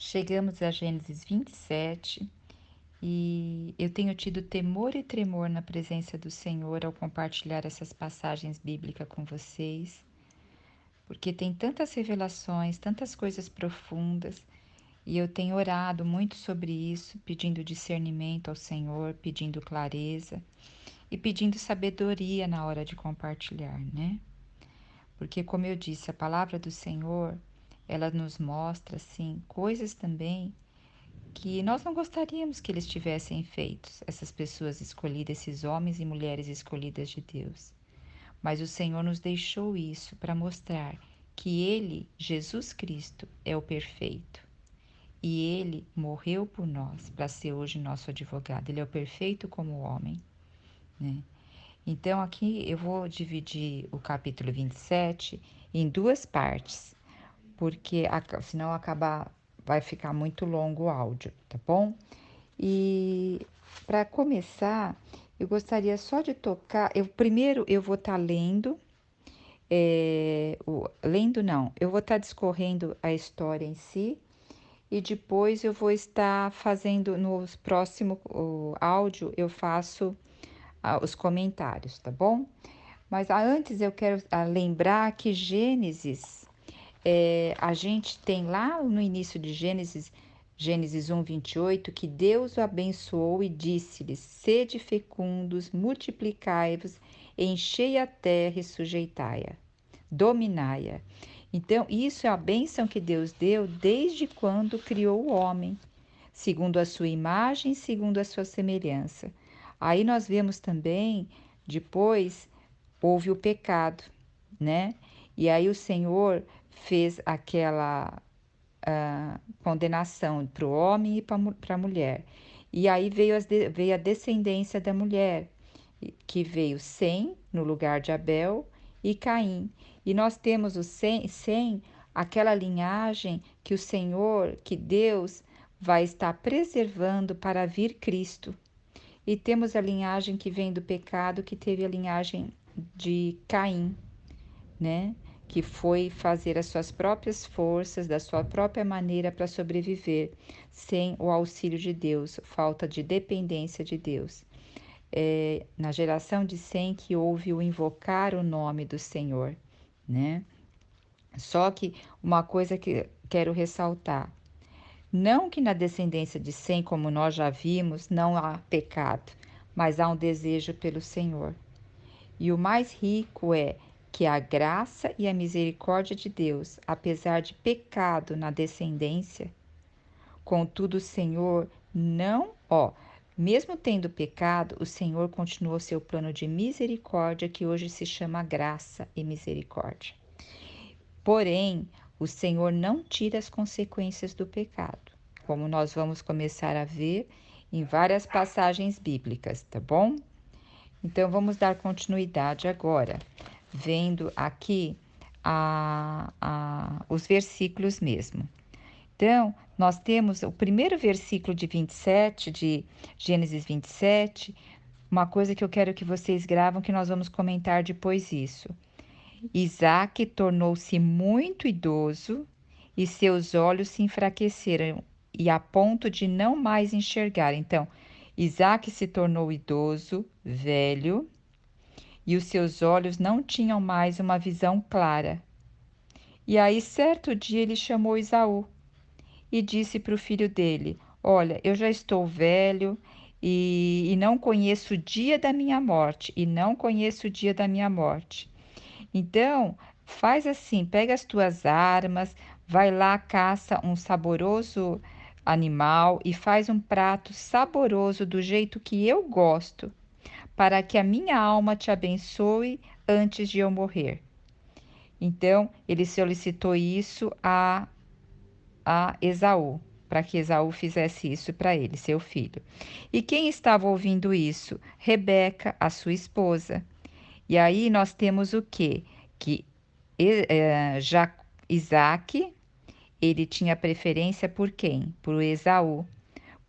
Chegamos a Gênesis 27 e eu tenho tido temor e tremor na presença do Senhor ao compartilhar essas passagens bíblicas com vocês, porque tem tantas revelações, tantas coisas profundas, e eu tenho orado muito sobre isso, pedindo discernimento ao Senhor, pedindo clareza e pedindo sabedoria na hora de compartilhar, né? Porque, como eu disse, a palavra do Senhor, ela nos mostra, assim, coisas também que nós não gostaríamos que eles tivessem feito, essas pessoas escolhidas, esses homens e mulheres escolhidas de Deus. Mas o Senhor nos deixou isso para mostrar que Ele, Jesus Cristo, é o perfeito. E Ele morreu por nós para ser hoje nosso advogado. Ele é o perfeito como homem, né? Então, aqui eu vou dividir o capítulo 27 em duas partes, porque senão vai ficar muito longo o áudio, tá bom? E para começar, eu gostaria só de tocar. Primeiro eu vou estar lendo, lendo não, eu vou estar discorrendo a história em si e depois eu vou estar fazendo no próximo áudio eu faço os comentários, tá bom? Mas antes eu quero lembrar que Gênesis, a gente tem lá no início de Gênesis, Gênesis 1:28, que Deus o abençoou e disse-lhes: Sede fecundos, multiplicai-vos, enchei a terra e sujeitai-a, dominai-a. Então, isso é a bênção que Deus deu desde quando criou o homem, segundo a sua imagem, segundo a sua semelhança. Aí nós vemos também, depois, houve o pecado, né? E aí o Senhor fez aquela condenação para o homem e para a mulher. E aí veio a descendência da mulher, que veio Sem no lugar de Abel e Caim. E nós temos o Sem, aquela linhagem que o Senhor, que Deus vai estar preservando para vir Cristo. E temos a linhagem que vem do pecado, que teve a linhagem de Caim, né? Que foi fazer as suas próprias forças, da sua própria maneira para sobreviver, sem o auxílio de Deus, falta de dependência de Deus. Na geração de Sem que houve o invocar o nome do Senhor, né? Só que uma coisa que quero ressaltar, não que na descendência de Sem, como nós já vimos, não há pecado, mas há um desejo pelo Senhor. E o mais rico é que a graça e a misericórdia de Deus, apesar de pecado na descendência, contudo o Senhor não, mesmo tendo pecado, o Senhor continuou seu plano de misericórdia, que hoje se chama graça e misericórdia. Porém, o Senhor não tira as consequências do pecado, como nós vamos começar a ver em várias passagens bíblicas, tá bom? Então, vamos dar continuidade agora, vendo aqui os versículos mesmo. Então, nós temos o primeiro versículo de 27, de Gênesis 27, uma coisa que eu quero que vocês gravam, que nós vamos comentar depois isso. Isaac tornou-se muito idoso e seus olhos se enfraqueceram e a ponto de não mais enxergar. Então, Isaac se tornou idoso, velho, e os seus olhos não tinham mais uma visão clara. E aí, certo dia, ele chamou Esaú e disse para o filho dele: Olha, eu já estou velho e não conheço o dia da minha morte, e não conheço o dia da minha morte. Então, faz assim: pega as tuas armas, vai lá, caça um saboroso animal e faz um prato saboroso do jeito que eu gosto, para que a minha alma te abençoe antes de eu morrer. Então, ele solicitou isso a Esaú, para que Esaú fizesse isso para ele, seu filho. E quem estava ouvindo isso? Rebeca, a sua esposa. E aí nós temos o quê? Que já Isaac, ele tinha preferência por quem? Por Esaú,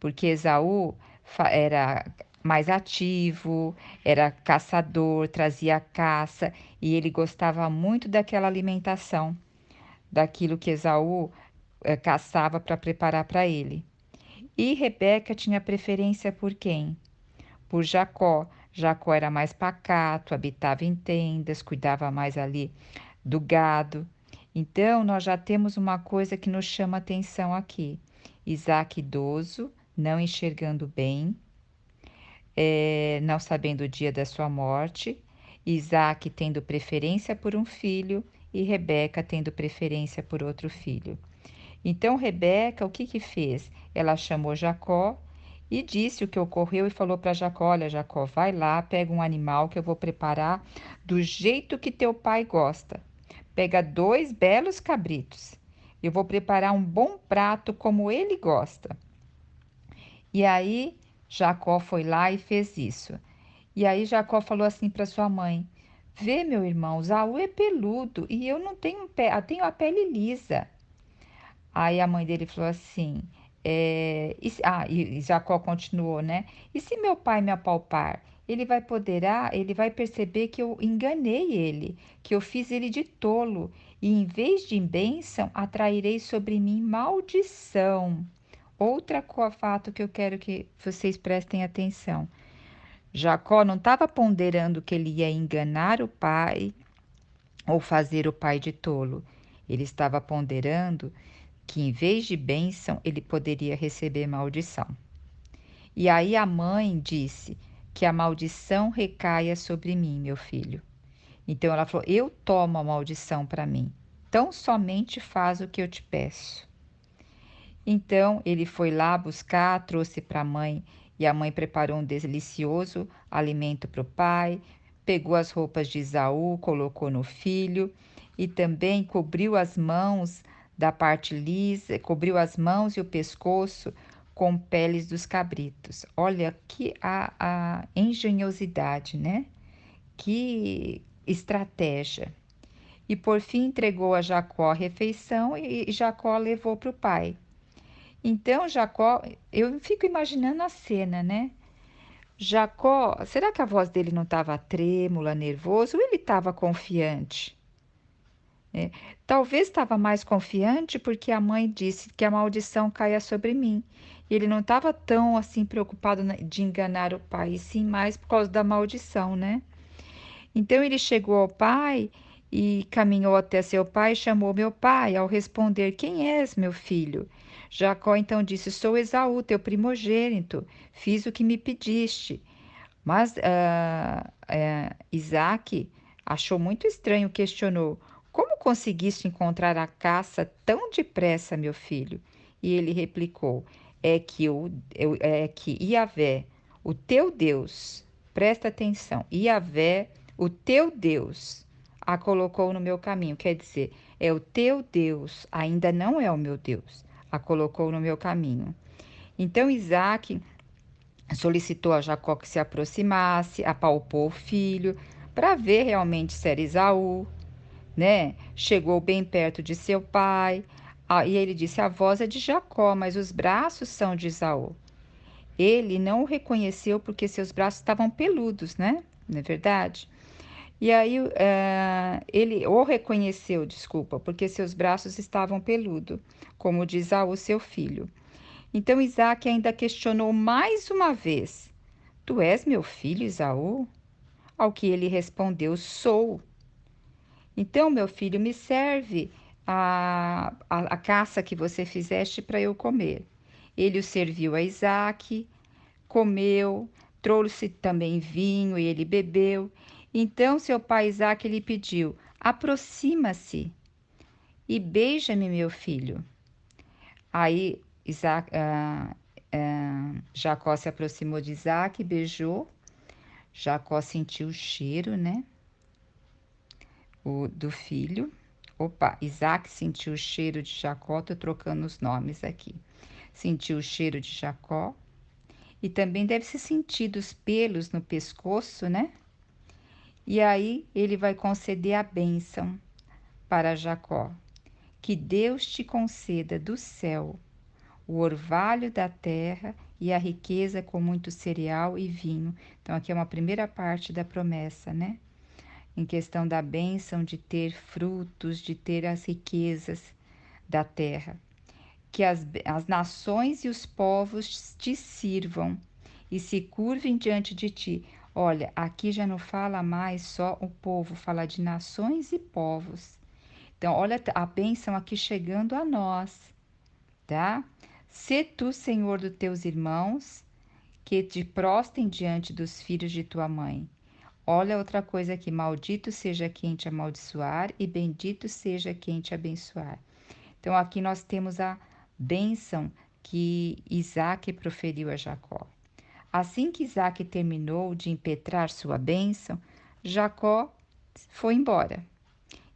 porque Esaú era mais ativo, era caçador, trazia caça e ele gostava muito daquela alimentação, daquilo que Esaú caçava para preparar para ele. E Rebeca tinha preferência por quem? Por Jacó. Jacó era mais pacato, habitava em tendas, cuidava mais ali do gado. Então, nós já temos uma coisa que nos chama atenção aqui. Isaac idoso, não enxergando bem, não sabendo o dia da sua morte, Isaac tendo preferência por um filho e Rebeca tendo preferência por outro filho. Então, Rebeca, o que que fez? Ela chamou Jacó e disse o que ocorreu e falou para Jacó: Olha, Jacó, vai lá, pega um animal que eu vou preparar do jeito que teu pai gosta. Pega 2 belos cabritos. Eu vou preparar um bom prato como ele gosta. E aí Jacó foi lá e fez isso. E aí Jacó falou assim para sua mãe: Vê, meu irmão, Esaú é peludo e eu não tenho pé, eu tenho a pele lisa. Aí a mãe dele falou assim, e Jacó continuou, né? E se meu pai me apalpar, ele vai perceber que eu enganei ele, que eu fiz ele de tolo, e em vez de bênção, atrairei sobre mim maldição. Fato que eu quero que vocês prestem atenção. Jacó não estava ponderando que ele ia enganar o pai ou fazer o pai de tolo. Ele estava ponderando que em vez de bênção ele poderia receber maldição. E aí a mãe disse que a maldição recaia sobre mim, meu filho. Então ela falou: Eu tomo a maldição para mim. Tão somente faz o que eu te peço. Então ele foi lá buscar, trouxe para a mãe e a mãe preparou um delicioso alimento para o pai, pegou as roupas de Esaú, colocou no filho e também cobriu as mãos da parte lisa, cobriu as mãos e o pescoço com peles dos cabritos. Olha que a engenhosidade, né? Que estratégia. E por fim entregou a Jacó a refeição e Jacó levou para o pai. Então, Jacó, eu fico imaginando a cena, né? Jacó, será que a voz dele não estava trêmula, nervoso, ou ele estava confiante? Né? Talvez estava mais confiante porque a mãe disse que a maldição caia sobre mim. E ele não estava tão assim preocupado de enganar o pai, e sim mais por causa da maldição, né? Então ele chegou ao pai e caminhou até seu pai e chamou meu pai. Ao responder: Quem és, meu filho? Jacó então disse: Sou Esaú, teu primogênito. Fiz o que me pediste. Mas Isaac achou muito estranho, questionou: Como conseguiste encontrar a caça tão depressa, meu filho? E ele replicou: É que Iavé, o teu Deus, presta atenção, Iavé, o teu Deus, a colocou no meu caminho. Quer dizer, é o teu Deus, ainda não é o meu Deus, a colocou no meu caminho. Então Isaac solicitou a Jacó que se aproximasse, apalpou o filho, para ver realmente se era Esaú, né? Chegou bem perto de seu pai, e ele disse: A voz é de Jacó, mas os braços são de Esaú. Ele não o reconheceu porque seus braços estavam peludos, né? Não é verdade? E aí ele o reconheceu, desculpa, porque seus braços estavam peludos, como diz Esaú, seu filho. Então Isaac ainda questionou mais uma vez: Tu és meu filho, Esaú? Ao que ele respondeu: Sou. Então, meu filho, me serve a caça que você fizeste para eu comer. Ele o serviu a Isaque, comeu, trouxe também vinho e ele bebeu. Então, seu pai Isaque lhe pediu: Aproxima-se e beija-me, meu filho. Aí Jacó se aproximou de Isaque, beijou. Jacó sentiu o cheiro, né? Do filho. Opa, Isaac sentiu o cheiro de Jacó, tô trocando os nomes aqui. Sentiu o cheiro de Jacó e também deve se sentir dos pelos no pescoço, né? E aí ele vai conceder a bênção para Jacó. Que Deus te conceda do céu o orvalho da terra e a riqueza com muito cereal e vinho. Então, aqui é uma primeira parte da promessa, né? Em questão da bênção de ter frutos, de ter as riquezas da terra. que as nações e os povos te sirvam e se curvem diante de ti. Olha, aqui já não fala mais só o povo, fala de nações e povos. Então, olha a bênção aqui chegando a nós, tá? Sê tu senhor dos teus irmãos, que te prostem diante dos filhos de tua mãe. Olha outra coisa aqui: maldito seja quem te amaldiçoar, e bendito seja quem te abençoar. Então, aqui nós temos a bênção que Isaac proferiu a Jacó. Assim que Isaac terminou de impetrar sua bênção, Jacó foi embora.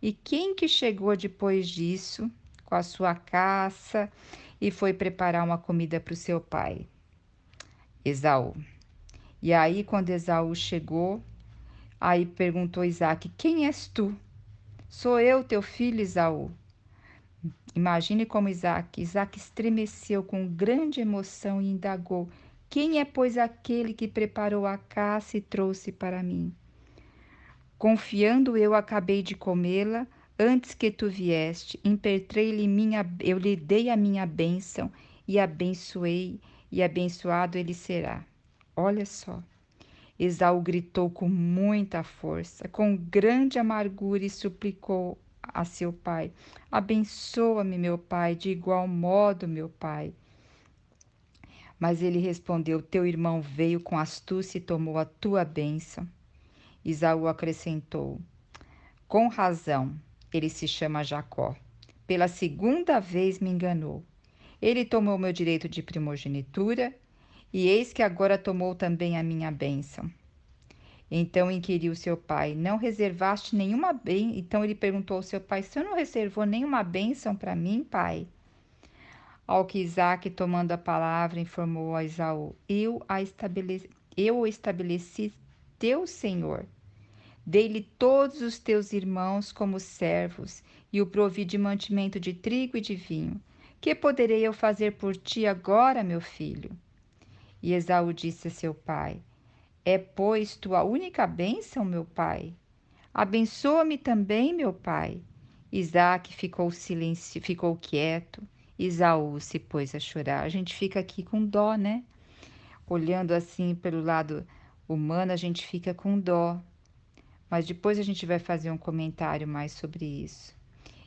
E quem que chegou depois disso, com a sua caça, e foi preparar uma comida para o seu pai? Esaú. E aí, quando Esaú chegou, aí perguntou Isaac: Quem és tu? Sou eu, teu filho Esaú. Imagine como Isaac estremeceu com grande emoção e indagou: Quem é, pois, aquele que preparou a caça e trouxe para mim? Confiando eu acabei de comê-la antes que tu vieste, eu lhe dei a minha bênção e abençoei, e abençoado ele será. Olha só. Esaú gritou com muita força, com grande amargura e suplicou a seu pai: Abençoa-me, meu pai, de igual modo, meu pai. Mas ele respondeu: Teu irmão veio com astúcia e tomou a tua bênção. Esaú acrescentou: Com razão, ele se chama Jacó. Pela segunda vez me enganou. Ele tomou meu direito de primogenitura, e eis que agora tomou também a minha bênção. Então inquiriu seu pai: Não reservaste nenhuma bênção? Então ele perguntou ao seu pai: Você não reservou nenhuma bênção para mim, pai? Ao que Isaac, tomando a palavra, informou a Esaú: Eu o estabeleci teu senhor. Dei-lhe todos os teus irmãos como servos, e o provi de mantimento de trigo e de vinho. Que poderei eu fazer por ti agora, meu filho? E Esaú disse a seu pai: É, pois, tua única bênção, meu pai? Abençoa-me também, meu pai. Isaac ficou quieto. Esaú se pôs a chorar. A gente fica aqui com dó, né? Olhando assim pelo lado humano, a gente fica com dó. Mas depois a gente vai fazer um comentário mais sobre isso.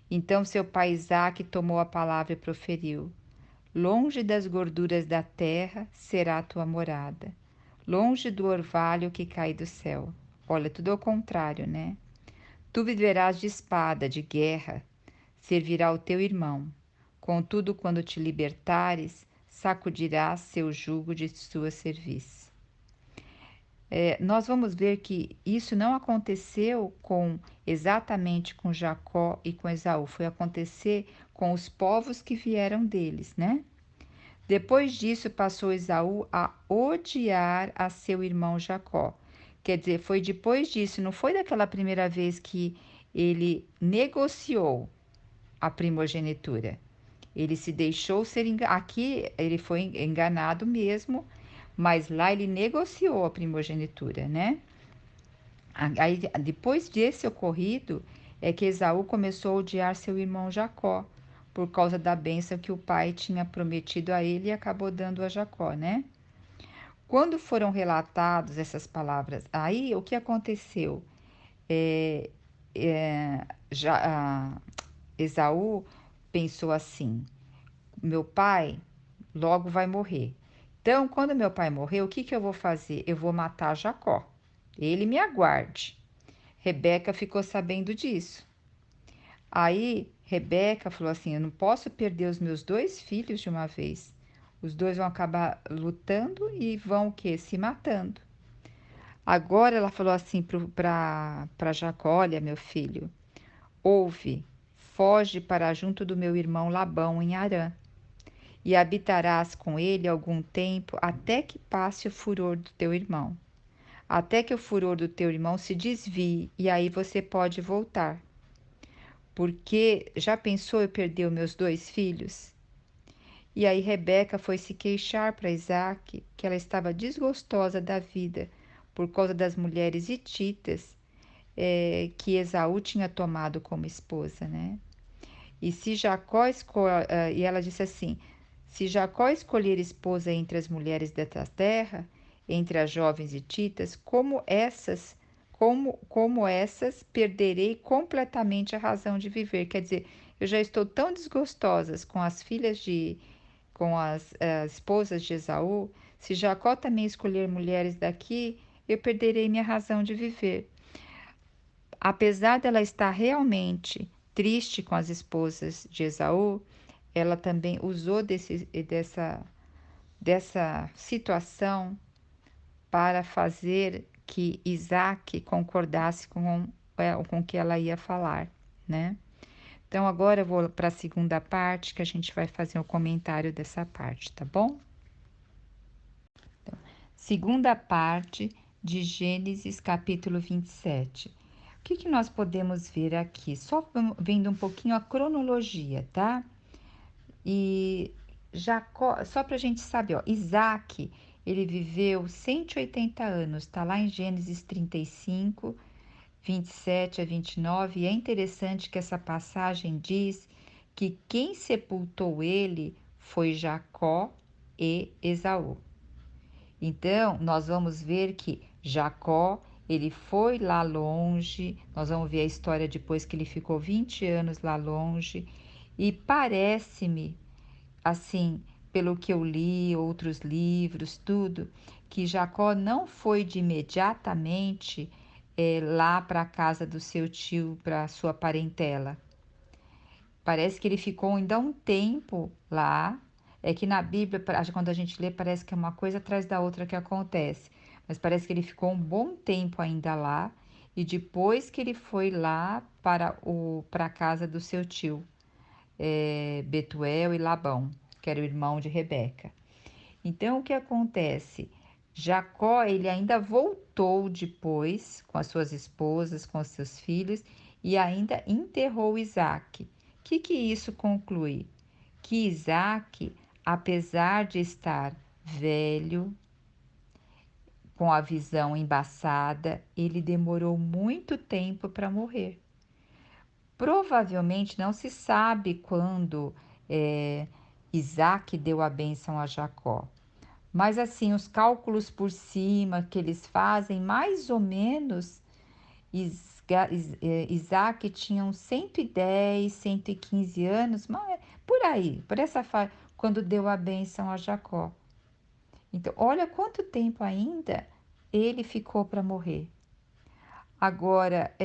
Então seu pai Isaac tomou a palavra e proferiu: Longe das gorduras da terra será a tua morada, longe do orvalho que cai do céu. Olha, tudo ao contrário, né? Tu viverás de espada, de guerra, servirá o teu irmão. Contudo, quando te libertares, sacudirás seu jugo de sua cerviz. Nós vamos ver que isso não aconteceu exatamente com Jacó e com Esaú, foi acontecer com os povos que vieram deles, né? Depois disso, passou Esaú a odiar a seu irmão Jacó. Quer dizer, foi depois disso, não foi daquela primeira vez que ele negociou a primogenitura. Ele se deixou ser enganado. Aqui ele foi enganado mesmo, mas lá ele negociou a primogenitura, né? Aí, depois desse ocorrido, é que Esaú começou a odiar seu irmão Jacó, por causa da bênção que o pai tinha prometido a ele e acabou dando a Jacó, né? Quando foram relatadas essas palavras, aí o que aconteceu? É, já, Esaú pensou assim: meu pai logo vai morrer. Então, quando meu pai morrer, o que que eu vou fazer? Eu vou matar Jacó. Ele me aguarde. Rebeca ficou sabendo disso. Aí Rebeca falou assim: Eu não posso perder os meus dois filhos de uma vez. Os dois vão acabar lutando e vão o quê? Se matando. Agora ela falou assim para Jacó: Olha, meu filho, ouve, foge para junto do meu irmão Labão em Harã, e habitarás com ele algum tempo até que passe o furor do teu irmão. Até que o furor do teu irmão se desvie, e aí você pode voltar. Porque já pensou eu perder os meus dois filhos? E aí Rebeca foi se queixar para Isaac que ela estava desgostosa da vida por causa das mulheres hititas que Esaú tinha tomado como esposa, né? E se Jacó e ela disse assim: se Jacó escolher esposa entre as mulheres desta terra, entre as jovens hititas, como essas perderei completamente a razão de viver. Quer dizer, eu já estou tão desgostosa com as com as esposas de Esaú, se Jacó também escolher mulheres daqui, eu perderei minha razão de viver. Apesar dela estar realmente triste com as esposas de Esaú, ela também usou dessa situação para fazer que Isaac concordasse com o que ela ia falar, né? Então agora eu vou para a segunda parte, que a gente vai fazer um comentário dessa parte, tá bom? Segunda parte de Gênesis capítulo 27. O que nós podemos ver aqui? Só vendo um pouquinho a cronologia, tá? E Jacó, só para a gente saber, ó, Isaac, ele viveu 180 anos, tá lá em Gênesis 35, 27 a 29, e é interessante que essa passagem diz que quem sepultou ele foi Jacó e Esaú. Então, nós vamos ver que Jacó, ele foi lá longe, nós vamos ver a história depois que ele ficou 20 anos lá longe, e parece-me, assim, pelo que eu li, outros livros, tudo, que Jacó não foi de imediatamente lá para a casa do seu tio, para sua parentela. Parece que ele ficou ainda um tempo lá. É que na Bíblia, quando a gente lê, parece que é uma coisa atrás da outra que acontece. Mas parece que ele ficou um bom tempo ainda lá. E depois que ele foi lá para a casa do seu tio, Betuel e Labão, que era o irmão de Rebeca. Então, o que acontece? Jacó, ele ainda voltou depois com as suas esposas, com os seus filhos, e ainda enterrou Isaac. O que isso conclui? Que Isaac, apesar de estar velho, com a visão embaçada, ele demorou muito tempo para morrer. Provavelmente não se sabe quando Isaac deu a bênção a Jacó. Mas assim, os cálculos por cima que eles fazem, mais ou menos, Isaac tinha uns 110, 115 anos, mas por aí, por essa fase, quando deu a bênção a Jacó. Então, olha quanto tempo ainda ele ficou para morrer. Agora,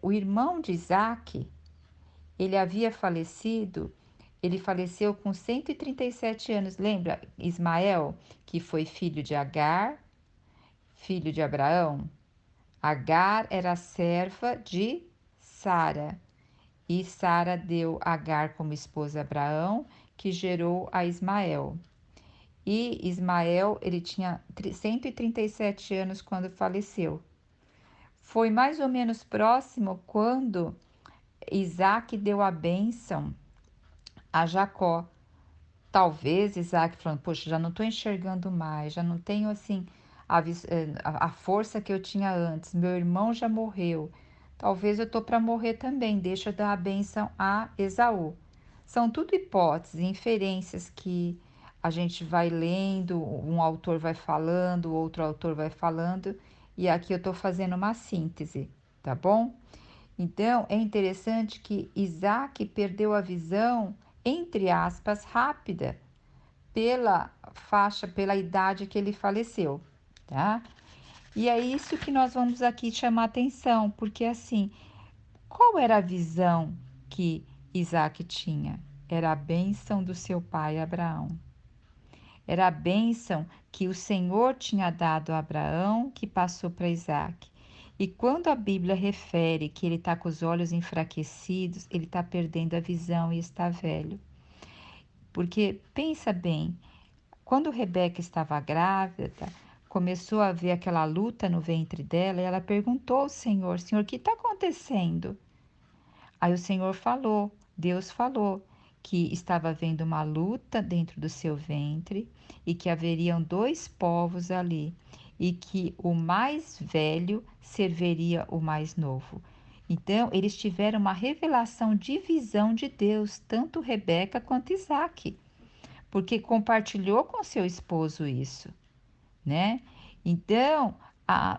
o irmão de Isaac, ele havia falecido, ele faleceu com 137 anos. Lembra Ismael, que foi filho de Agar, filho de Abraão? Agar era serva de Sara, e Sara deu Agar como esposa a Abraão, que gerou a Ismael. E Ismael, ele tinha 137 anos quando faleceu. Foi mais ou menos próximo quando Isaac deu a bênção a Jacó. Talvez Isaac falando, poxa, já não estou enxergando mais, já não tenho assim a força que eu tinha antes, meu irmão já morreu, talvez eu estou para morrer também, deixa eu dar a bênção a Esaú. São tudo hipóteses, inferências que a gente vai lendo, um autor vai falando, outro autor vai falando, e aqui eu estou fazendo uma síntese, tá bom? Então, é interessante que Isaac perdeu a visão, entre aspas, rápida, pela faixa, pela idade que ele faleceu, tá? E é isso que nós vamos aqui chamar atenção, porque assim, qual era a visão que Isaac tinha? Era a bênção do seu pai Abraão. Era a bênção que o Senhor tinha dado a Abraão, que passou para Isaac. E quando a Bíblia refere que ele está com os olhos enfraquecidos, ele está perdendo a visão e está velho. Porque pensa bem, quando Rebeca estava grávida, começou a ver aquela luta no ventre dela e ela perguntou ao Senhor: Senhor, o que está acontecendo? Aí o Senhor falou, Deus falou, que estava havendo uma luta dentro do seu ventre e que haveriam dois povos ali e que o mais velho serviria o mais novo. Então, eles tiveram uma revelação de visão de Deus, tanto Rebeca quanto Isaac, porque compartilhou com seu esposo isso, né? Então,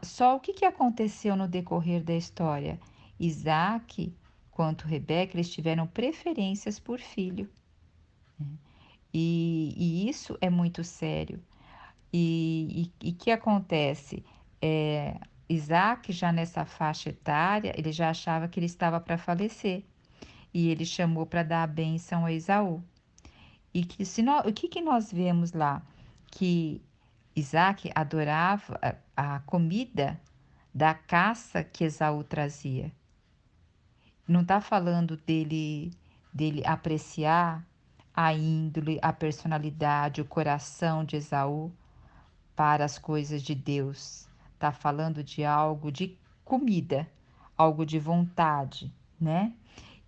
só o que aconteceu no decorrer da história? Isaac quanto Rebeca, eles tiveram preferências por filho. E isso é muito sério. E que acontece? É, Isaac, já nessa faixa etária, ele já achava que ele estava para falecer. E ele chamou para dar a bênção a Esaú. E que se nós, o que nós vemos lá? Que Isaac adorava a comida da caça que Esaú trazia. Não está falando dele apreciar a índole, a personalidade, o coração de Esaú para as coisas de Deus. Está falando de algo de comida, algo de vontade, né?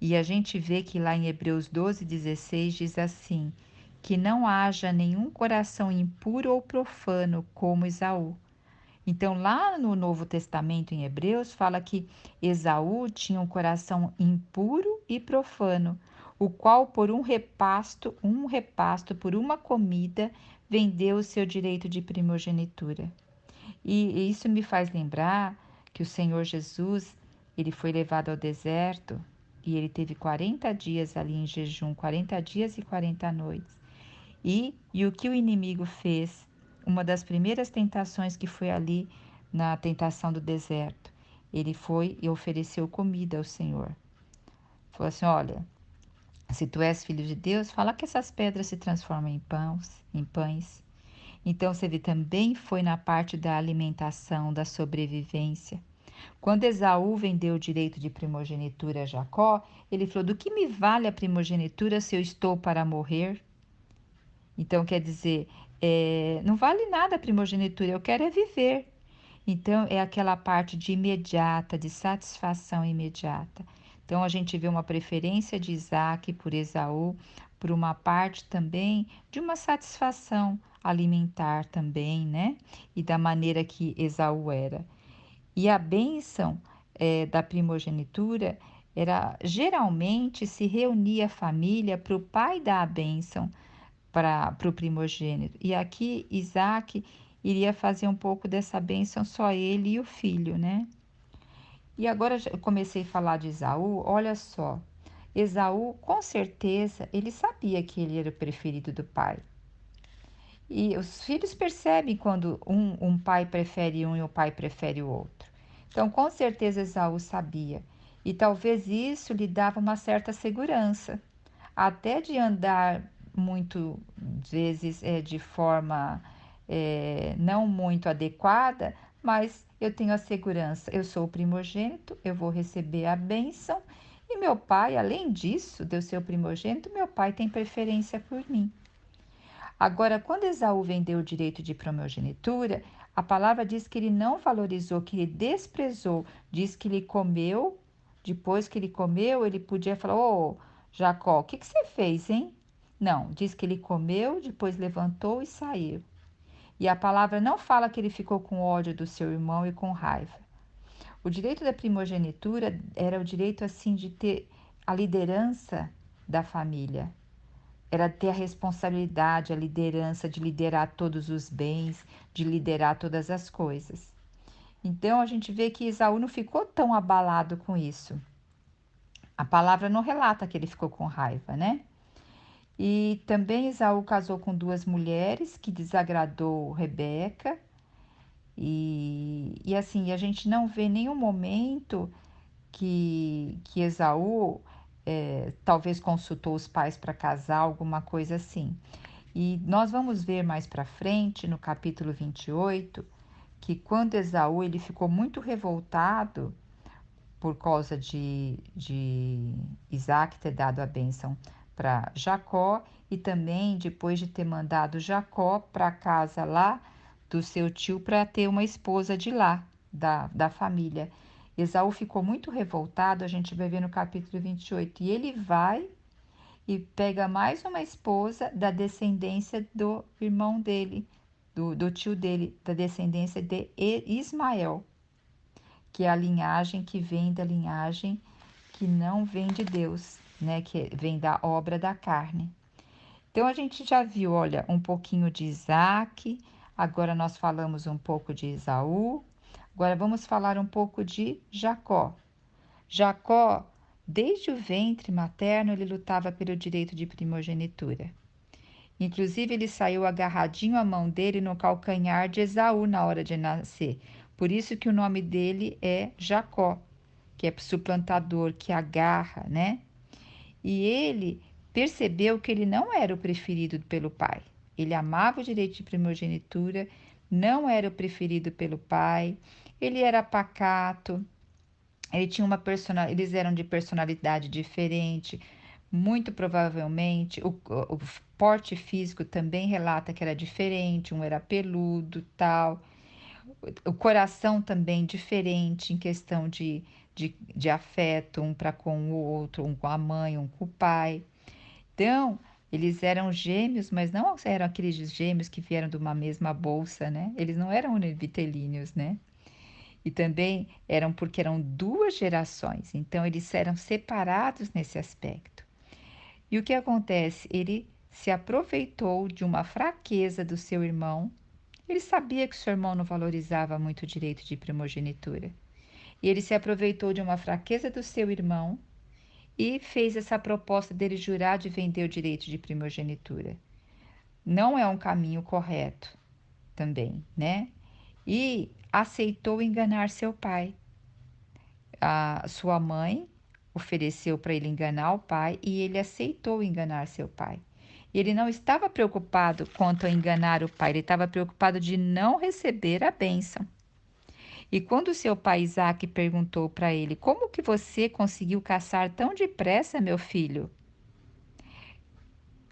E a gente vê que lá em Hebreus 12:16 diz assim: que não haja nenhum coração impuro ou profano como Esaú. Então, lá no Novo Testamento, em Hebreus, fala que Esaú tinha um coração impuro e profano, o qual, por um repasto, por uma comida, vendeu o seu direito de primogenitura. E isso me faz lembrar que o Senhor Jesus, ele foi levado ao deserto e ele teve 40 dias ali em jejum, 40 dias e 40 noites. E o que o inimigo fez? Uma das primeiras tentações que foi ali na tentação do deserto. Ele foi e ofereceu comida ao Senhor. Falou assim: olha, se tu és filho de Deus, fala que essas pedras se transformam em pães. Então, ele também foi na parte da alimentação, da sobrevivência. Quando Esaú vendeu o direito de primogenitura a Jacó, ele falou: do que me vale a primogenitura se eu estou para morrer? Então, quer dizer, não vale nada a primogenitura, eu quero é viver. Então, é aquela parte de imediata, de satisfação imediata. Então, a gente vê uma preferência de Isaac por Esaú, por uma parte também de uma satisfação alimentar também, né? E da maneira que Esaú era. E a bênção da primogenitura era geralmente se reunia a família para o pai dar a bênção para o primogênito. E aqui Isaac iria fazer um pouco dessa bênção só ele e o filho, né? E agora eu comecei a falar de Esaú, olha só. Esaú, com certeza, ele sabia que ele era o preferido do pai. E os filhos percebem quando um pai prefere um e o pai prefere o outro. Então, com certeza, Esaú sabia. E talvez isso lhe dava uma certa segurança, até de andar muito vezes de forma não muito adequada, mas eu tenho a segurança, eu sou o primogênito, eu vou receber a bênção, e meu pai, além disso, de eu ser o primogênito, meu pai tem preferência por mim. Agora, quando Esaú vendeu o direito de primogenitura, a palavra diz que ele não valorizou, que ele desprezou, diz que ele comeu, depois que ele comeu, ele podia falar: Ô Jacó, o que você fez, hein? Não, diz que ele comeu, depois levantou e saiu. E a palavra não fala que ele ficou com ódio do seu irmão e com raiva. O direito da primogenitura era o direito assim de ter a liderança da família. Era ter a responsabilidade, a liderança de liderar todos os bens, de liderar todas as coisas. Então a gente vê que Esaú não ficou tão abalado com isso. A palavra não relata que ele ficou com raiva, né? E também Esaú casou com duas mulheres, que desagradou Rebeca. E assim, a gente não vê nenhum momento que Esaú talvez consultou os pais para casar, alguma coisa assim. E nós vamos ver mais para frente, no capítulo 28, que quando Esaú ele ficou muito revoltado por causa de Isaac ter dado a bênção para Jacó e também depois de ter mandado Jacó para casa lá do seu tio para ter uma esposa de lá, da família. Esaú ficou muito revoltado, a gente vai ver no capítulo 28, e ele vai e pega mais uma esposa da descendência do irmão dele, do tio dele, da descendência de Ismael, que é a linhagem que vem da linhagem que não vem de Deus, né? Que vem da obra da carne. Então a gente já viu, olha, um pouquinho de Isaac, agora nós falamos um pouco de Esaú, agora vamos falar um pouco de Jacó. Jacó, desde o ventre materno, ele lutava pelo direito de primogenitura. Inclusive, ele saiu agarradinho a mão dele no calcanhar de Esaú na hora de nascer. Por isso que o nome dele é Jacó, que é suplantador, que agarra, né? E ele percebeu que ele não era o preferido pelo pai. Ele amava o direito de primogenitura, não era o preferido pelo pai. Ele era pacato, ele tinha uma eles eram de personalidade diferente, muito provavelmente o porte físico também relata que era diferente, um era peludo, tal. O coração também diferente em questão de afeto, um para com o outro, um com a mãe, um com o pai. Então, eles eram gêmeos, mas não eram aqueles gêmeos que vieram de uma mesma bolsa, né? Eles não eram univitelíneos, né? E também eram porque eram duas gerações, então eles eram separados nesse aspecto. E o que acontece? Ele se aproveitou de uma fraqueza do seu irmão. Ele sabia que seu irmão não valorizava muito o direito de primogenitura. E ele se aproveitou de uma fraqueza do seu irmão e fez essa proposta dele jurar de vender o direito de primogenitura. Não é um caminho correto também, né? E aceitou enganar seu pai. A sua mãe ofereceu para ele enganar o pai e ele aceitou enganar seu pai. Ele não estava preocupado quanto a enganar o pai, ele estava preocupado de não receber a bênção. E quando seu pai Isaac perguntou para ele: Como que você conseguiu caçar tão depressa, meu filho?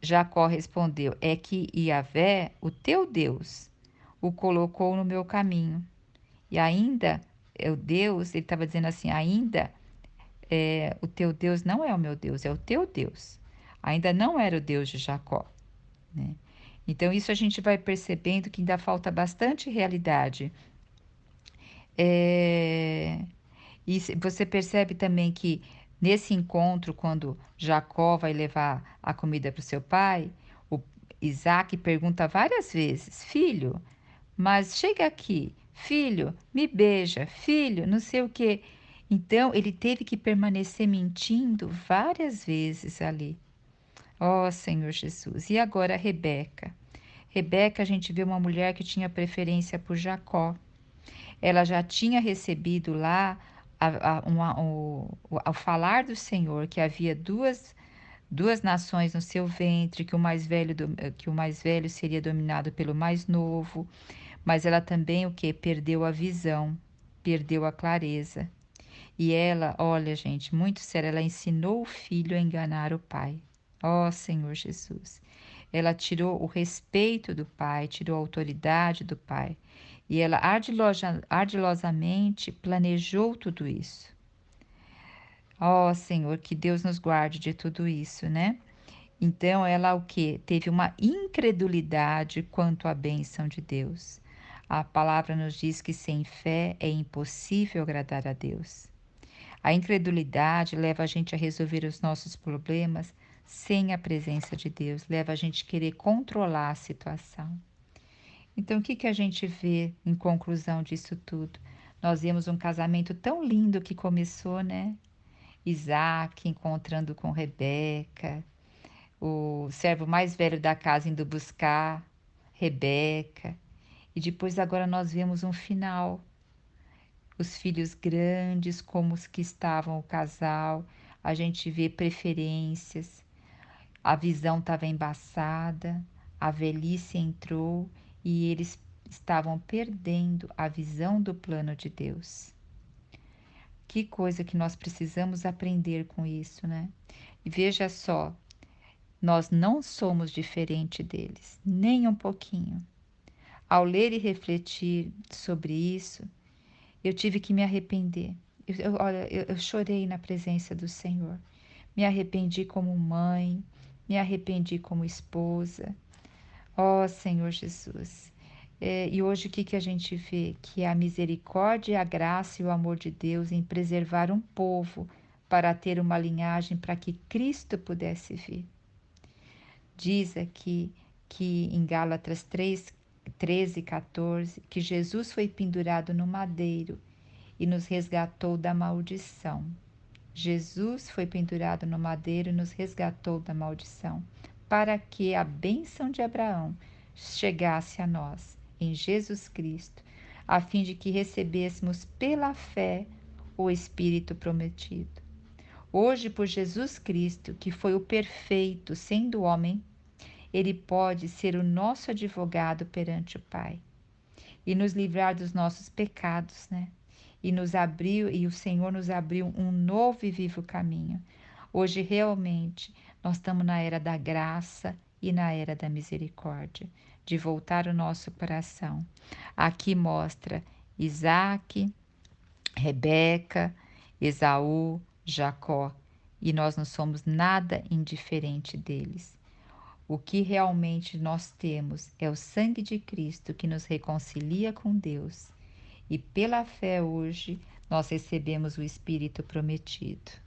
Jacó respondeu: É que Yahvé, o teu Deus, o colocou no meu caminho. E ainda, o Deus, ele estava dizendo assim: ainda o teu Deus não é o meu Deus, é o teu Deus. Ainda não era o Deus de Jacó, né? Então, isso a gente vai percebendo que ainda falta bastante realidade. É, E você percebe também que nesse encontro, quando Jacó vai levar a comida para o seu pai, o Isaac pergunta várias vezes: Filho, mas chega aqui, filho, me beija, filho, não sei o quê. Então, ele teve que permanecer mentindo várias vezes ali. Ó Senhor Jesus. E agora Rebeca? Rebeca, a gente vê uma mulher que tinha preferência por Jacó. Ela já tinha recebido lá, ao falar do Senhor, que havia duas nações no seu ventre, que o mais velho seria dominado pelo mais novo, mas ela também o que? Perdeu a visão, perdeu a clareza. E ela, olha, gente, muito séria, ela ensinou o filho a enganar o pai. Ó Senhor Jesus. Ela tirou o respeito do pai, tirou a autoridade do pai. E ela ardilosamente planejou tudo isso. Ó Senhor, que Deus nos guarde de tudo isso, né? Então ela o que? Teve uma incredulidade quanto à bênção de Deus. A palavra nos diz que sem fé é impossível agradar a Deus. A incredulidade leva a gente a resolver os nossos problemas sem a presença de Deus, leva a gente a querer controlar a situação. Então, o que que a gente vê em conclusão disso tudo? Nós vemos um casamento tão lindo que começou, né? Isaac encontrando com Rebeca, o servo mais velho da casa indo buscar Rebeca, e depois agora nós vemos um final. Os filhos grandes, como os que estavam o casal, a gente vê preferências, a visão estava embaçada, a velhice entrou e eles estavam perdendo a visão do plano de Deus. Que coisa que nós precisamos aprender com isso, né? E veja só, nós não somos diferente deles, nem um pouquinho. Ao ler e refletir sobre isso, eu tive que me arrepender. Olha, eu chorei na presença do Senhor. Me arrependi como mãe, me arrependi como esposa. Ó Senhor Jesus, E hoje o que que a gente vê? Que a misericórdia, a graça e o amor de Deus em preservar um povo para ter uma linhagem para que Cristo pudesse vir. Diz aqui que em Gálatas 3, 13 e 14, que Jesus foi pendurado no madeiro e nos resgatou da maldição. Jesus foi pendurado no madeiro e nos resgatou da maldição, para que a bênção de Abraão chegasse a nós, em Jesus Cristo, a fim de que recebêssemos pela fé o Espírito prometido. Hoje, por Jesus Cristo, que foi o perfeito, sendo homem, ele pode ser o nosso advogado perante o Pai e nos livrar dos nossos pecados, né? E o Senhor nos abriu um novo e vivo caminho. Hoje, realmente, nós estamos na era da graça e na era da misericórdia, de voltar o nosso coração. Aqui mostra Isaac, Rebeca, Esaú, Jacó, e nós não somos nada indiferente deles. O que realmente nós temos é o sangue de Cristo que nos reconcilia com Deus. E pela fé hoje nós recebemos o Espírito prometido.